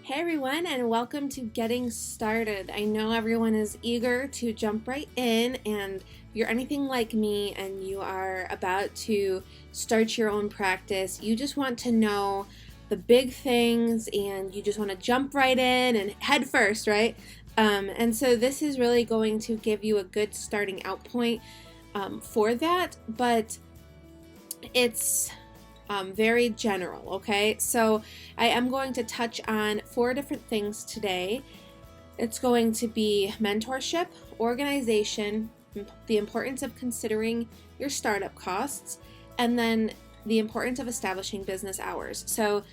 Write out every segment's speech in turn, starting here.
Hey everyone, and welcome to Getting Started. I know everyone is eager to jump right in, and if you're anything like me and you are about to start your own practice, you just want to know the big things and you just want to jump right in and head first, right? And so this is really going to give you a good starting out point for that, but it's very general, okay? So I am going to touch on 4 different things today. It's going to be mentorship, organization, the importance of considering your startup costs, and then the importance of establishing business hours. So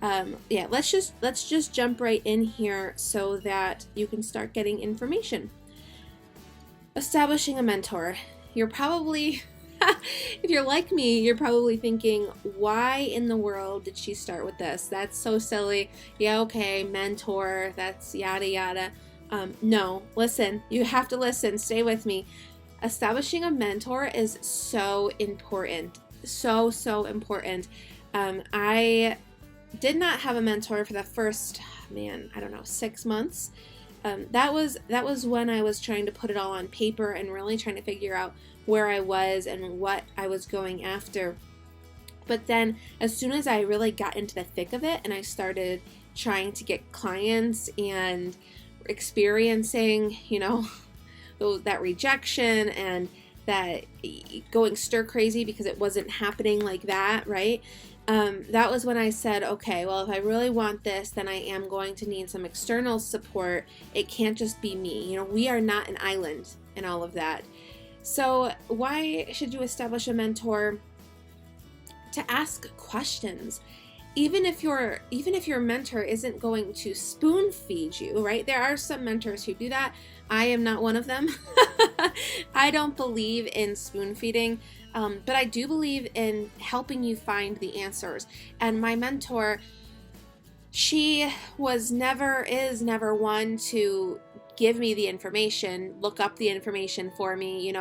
let's just jump right in here so that you can start getting information. Establishing a mentor. You're probably if you're like me, you're probably thinking, why in the world did she start with this? That's so silly. Yeah, okay, mentor, that's yada yada. No, listen, you have to listen. Stay with me. Establishing a mentor is so important. So important. I did not have a mentor for the first, 6 months. That was when I was trying to put it all on paper and really trying to figure out where I was and what I was going after. But then as soon as I really got into the thick of it and I started trying to get clients and experiencing, that rejection and that going stir crazy because it wasn't happening like that, right? That was when I said, okay, well, if I really want this, then I am going to need some external support. It can't just be me. We are not an island in all of that. So why should you establish a mentor? To ask questions. Even if your mentor isn't going to spoon feed you, right? There are some mentors who do that. I am not one of them. I don't believe in spoon feeding, but I do believe in helping you find the answers. And my mentor, she is never one to give me the information, look up the information for me.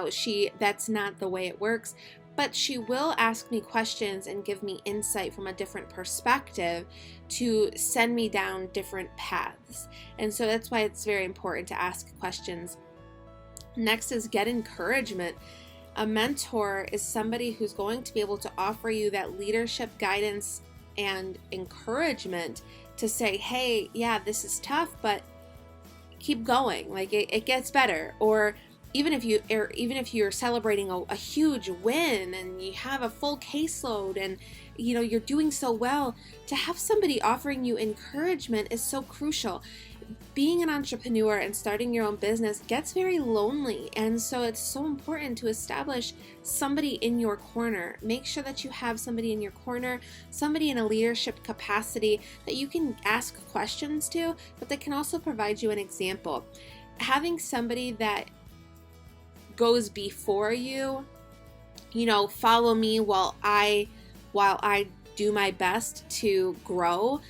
That's not the way it works. But she will ask me questions and give me insight from a different perspective to send me down different paths. And so that's why it's very important to ask questions. Next is get encouragement. A mentor is somebody who's going to be able to offer you that leadership guidance and encouragement to say, hey, yeah, this is tough, but keep going. Like it gets better. Or even if you're celebrating a huge win and you have a full caseload and you're doing so well, to have somebody offering you encouragement is so crucial. Being an entrepreneur and starting your own business gets very lonely, and so it's so important to establish somebody in your corner. Make sure that you have somebody in your corner, somebody in a leadership capacity that you can ask questions to, but that can also provide you an example. Having somebody that goes before you, follow me while I do my best to grow.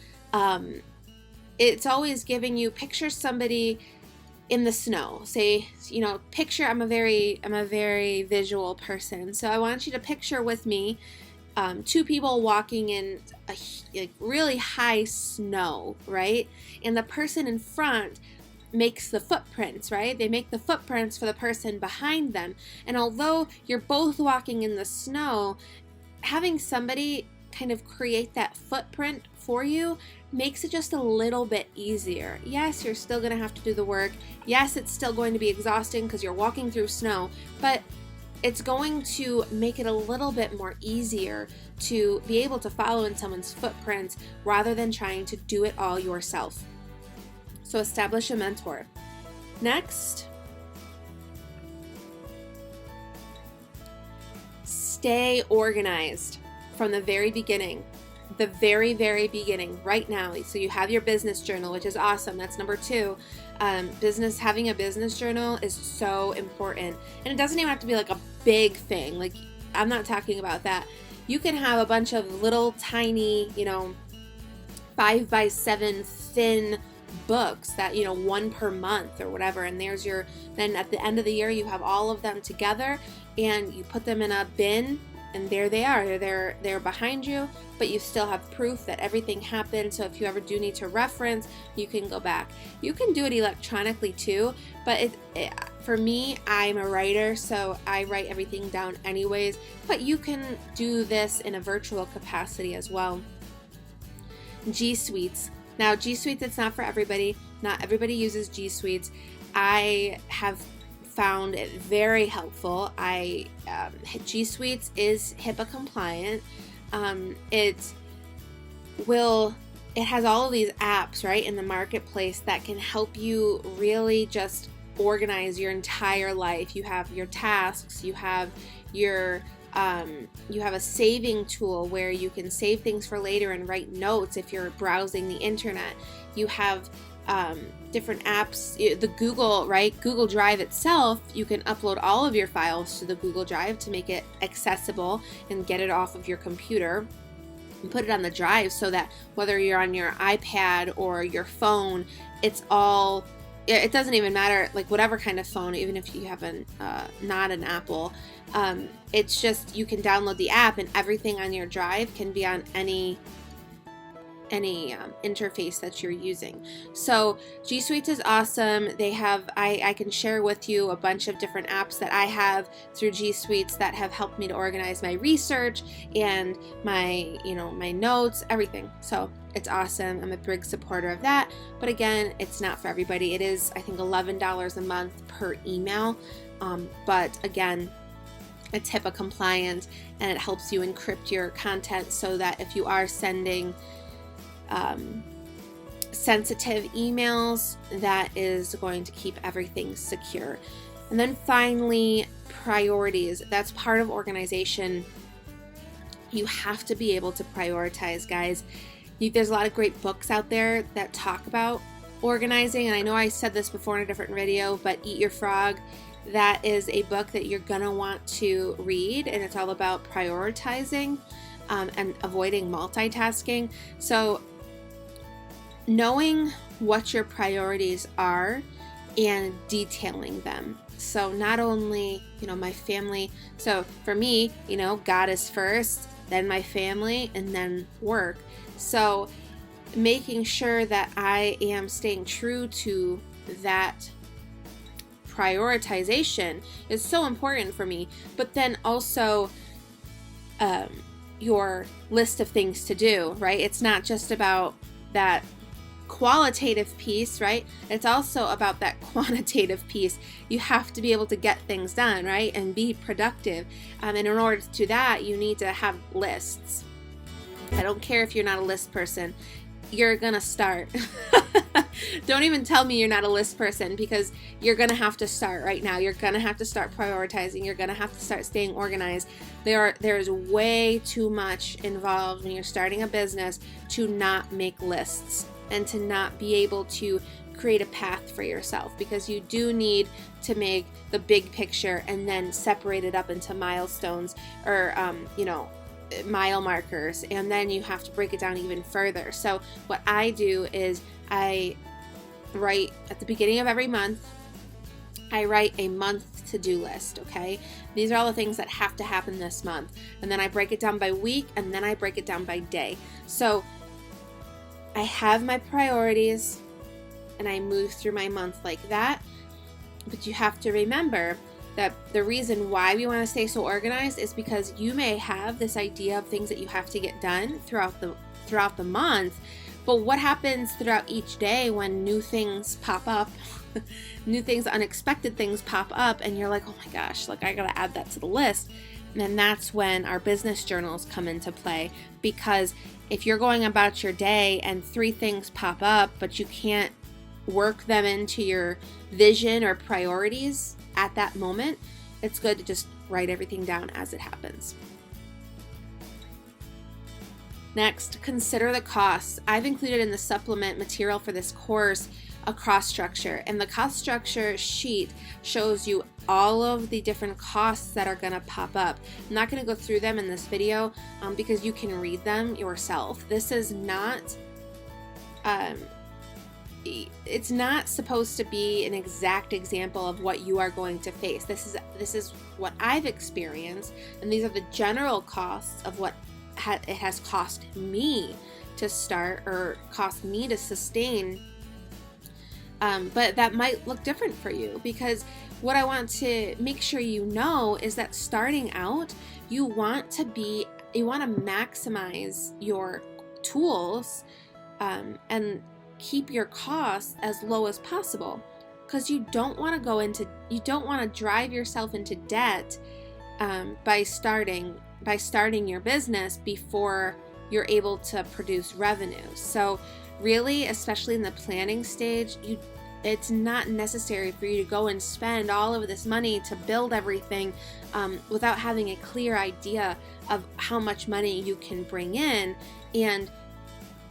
It's always giving you, picture somebody in the snow. Say, picture, I'm a very visual person. So I want you to picture with me 2 people walking in a really high snow, right? And the person in front makes the footprints, right? They make the footprints for the person behind them. And although you're both walking in the snow, having somebody kind of create that footprint for you makes it just a little bit easier. Yes, you're still going to have to do the work. Yes, it's still going to be exhausting because you're walking through snow, but it's going to make it a little bit more easier to be able to follow in someone's footprints rather than trying to do it all yourself. So establish a mentor. Next, stay organized from the very beginning. The very beginning, right now. So you have your business journal, which is awesome. That's number 2. Having a business journal is so important. And it doesn't even have to be like a big thing. Like, I'm not talking about that. You can have a bunch of little tiny, 5x7 thin books that, 1 per month or whatever. And then at the end of the year, you have all of them together and you put them in a bin and there they are. They're behind you, but you still have proof that everything happened. So if you ever do need to reference, you can go back. You can do it electronically too, but for me, I'm a writer, so I write everything down anyways, but you can do this in a virtual capacity as well. G Suites. Now, G Suites, it's not for everybody. Not everybody uses G Suites. I have found it very helpful. G Suites is HIPAA compliant. It has all of these apps, right, in the marketplace that can help you really just organize your entire life. You have your tasks, you have a saving tool where you can save things for later and write notes if you're browsing the internet. You have different apps, the Google Drive itself, you can upload all of your files to the Google Drive to make it accessible and get it off of your computer and put it on the drive, so that whether you're on your iPad or your phone, it doesn't even matter, like whatever kind of phone, even if you have not an Apple, it's just, you can download the app and everything on your drive can be on any interface that you're using. So G Suites is awesome. They have, I can share with you a bunch of different apps that I have through G Suites that have helped me to organize my research and my notes, everything. So it's awesome. I'm a big supporter of that. But again, it's not for everybody. It is, I think, $11 a month per email. But again, it's HIPAA compliant and it helps you encrypt your content so that if you are sending sensitive emails, that is going to keep everything secure. And then finally, priorities. That's part of organization. You have to be able to prioritize, guys. There's a lot of great books out there that talk about organizing, and I know I said this before in a different video, but Eat Your Frog, that is a book that you're gonna want to read, and it's all about prioritizing and avoiding multitasking. So knowing what your priorities are and detailing them. So not only, my family, so for me, God is first, then my family, and then work. So making sure that I am staying true to that prioritization is so important for me. But then also your list of things to do, right? It's not just about that qualitative piece, right? It's also about that quantitative piece. You have to be able to get things done, right? And be productive. And in order to do that, you need to have lists. I don't care if you're not a list person. You're gonna start. Don't even tell me you're not a list person, because you're gonna have to start right now. You're gonna have to start prioritizing. You're gonna have to start staying organized. There's way too much involved when you're starting a business to not make lists and to not be able to create a path for yourself, because you do need to make the big picture and then separate it up into milestones or mile markers, and then you have to break it down even further. So what I do is I write at the beginning of every month, I write a month to-do list, okay? These are all the things that have to happen this month. And then I break it down by week, and then I break it down by day. So I have my priorities and I move through my month like that. But you have to remember that the reason why we want to stay so organized is because you may have this idea of things that you have to get done throughout the month, but what happens throughout each day when new things pop up, unexpected things pop up, and you're like, oh my gosh, like I gotta add that to the list. And that's when our business journals come into play, because if you're going about your day and 3 things pop up, but you can't work them into your vision or priorities at that moment, it's good to just write everything down as it happens. Next, consider the costs. I've included in the supplement material for this course a cost structure, and the cost structure sheet shows you all of the different costs that are going to pop up. I'm not going to go through them in this video because you can read them yourself. This is not it's not supposed to be an exact example of what you are going to face. This is what I've experienced, and these are the general costs of what it has cost me to start or cost me to sustain. But that might look different for you, because what I want to make sure you know is that starting out, you want to maximize your tools and keep your costs as low as possible, because you don't want to drive yourself into debt by starting your business before you're able to produce revenue. So really, especially in the planning stage, it's not necessary for you to go and spend all of this money to build everything without having a clear idea of how much money you can bring in and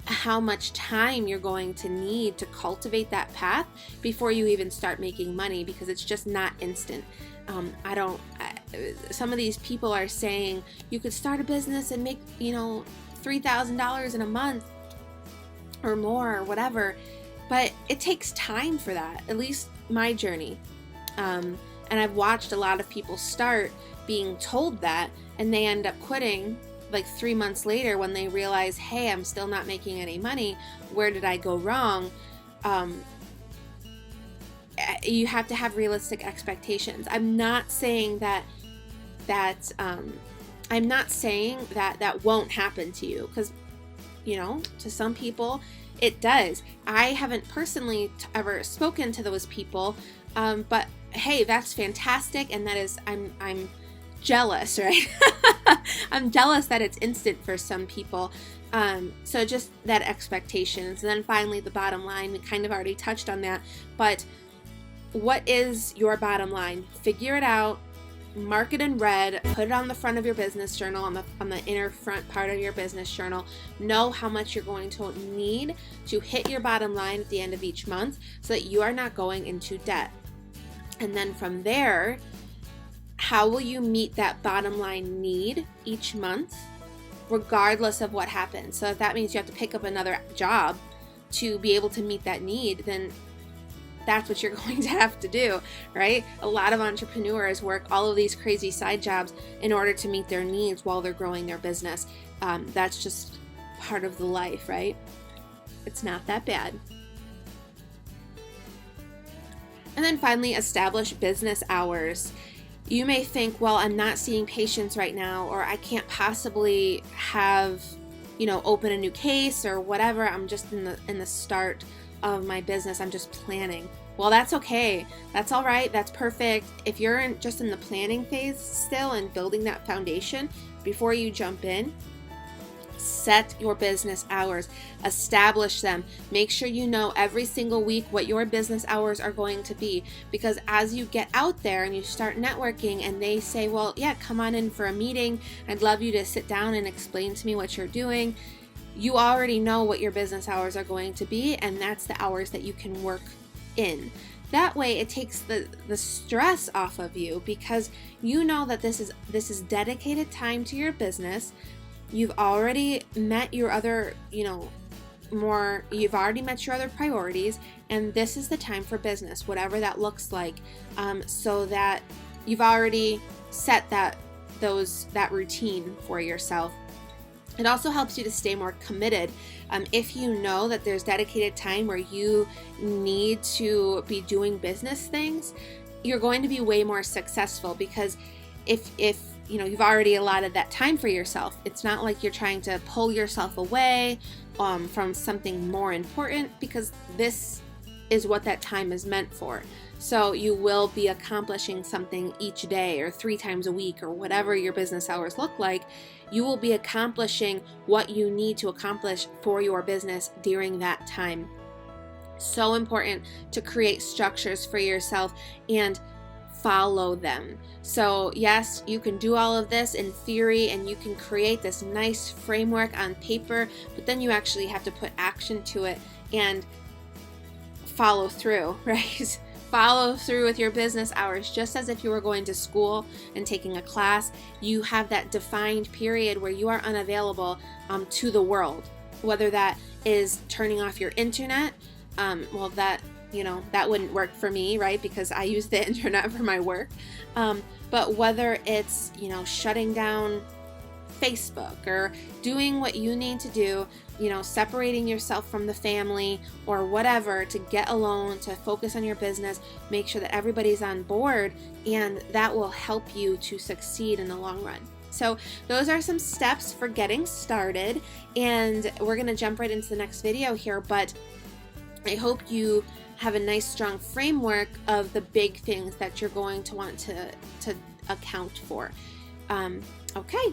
how much time you're going to need to cultivate that path before you even start making money, because it's just not instant. Some of these people are saying you could start a business and make, $3,000 in a month or more or whatever, but it takes time for that, at least my journey. And I've watched a lot of people start being told that, and they end up quitting like 3 months later when they realize, hey, I'm still not making any money. Where did I go wrong? You have to have realistic expectations. I'm not saying that won't happen to you, because to some people it does. I haven't personally ever spoken to those people, but hey, that's fantastic, and that is I'm jealous, right? I'm jealous that it's instant for some people. So just that expectations. And then finally, the bottom line, we kind of already touched on that, but what is your bottom line? Figure it out, mark it in red, put it on the front of your business journal, on the inner front part of your business journal. Know how much you're going to need to hit your bottom line at the end of each month so that you are not going into debt. And then from there, how will you meet that bottom line need each month, regardless of what happens? So if that means you have to pick up another job to be able to meet that need, then that's what you're going to have to do, right? A lot of entrepreneurs work all of these crazy side jobs in order to meet their needs while they're growing their business. That's just part of the life, right? It's not that bad. And then finally, establish business hours. You may think, well, I'm not seeing patients right now, or I can't possibly have, open a new case or whatever. I'm just in the start of my business. I'm just planning. Well, that's okay. That's all right. That's perfect. If you're just in the planning phase still and building that foundation before you jump in, set your business hours, establish them. Make sure you know every single week what your business hours are going to be, because as you get out there and you start networking and they say, well, yeah, come on in for a meeting. I'd love you to sit down and explain to me what you're doing. You already know what your business hours are going to be, and that's the hours that you can work in. That way it takes the stress off of you, because you know that this is dedicated time to your business. You've already met your other, you've already met your other priorities, and this is the time for business, whatever that looks like, so that you've already set that routine for yourself. It also helps you to stay more committed. If you know that there's dedicated time where you need to be doing business things, you're going to be way more successful, because if you've already allotted that time for yourself, it's not like you're trying to pull yourself away from something more important, because this is what that time is meant for. So you will be accomplishing something each day or 3 times a week or whatever your business hours look like. You will be accomplishing what you need to accomplish for your business during that time. So important to create structures for yourself and follow them. So yes, you can do all of this in theory and you can create this nice framework on paper, but then you actually have to put action to it and follow through, right? Follow through with your business hours, just as if you were going to school and taking a class. You have that defined period where you are unavailable to the world, whether that is turning off your internet, well, that, that wouldn't work for me, right? Because I use the internet for my work. But whether it's, shutting down Facebook or doing what you need to do, separating yourself from the family or whatever to get alone, to focus on your business, make sure that everybody's on board, and that will help you to succeed in the long run. So those are some steps for getting started, and we're going to jump right into the next video here, but I hope you have a nice strong framework of the big things that you're going to want to account for. Okay.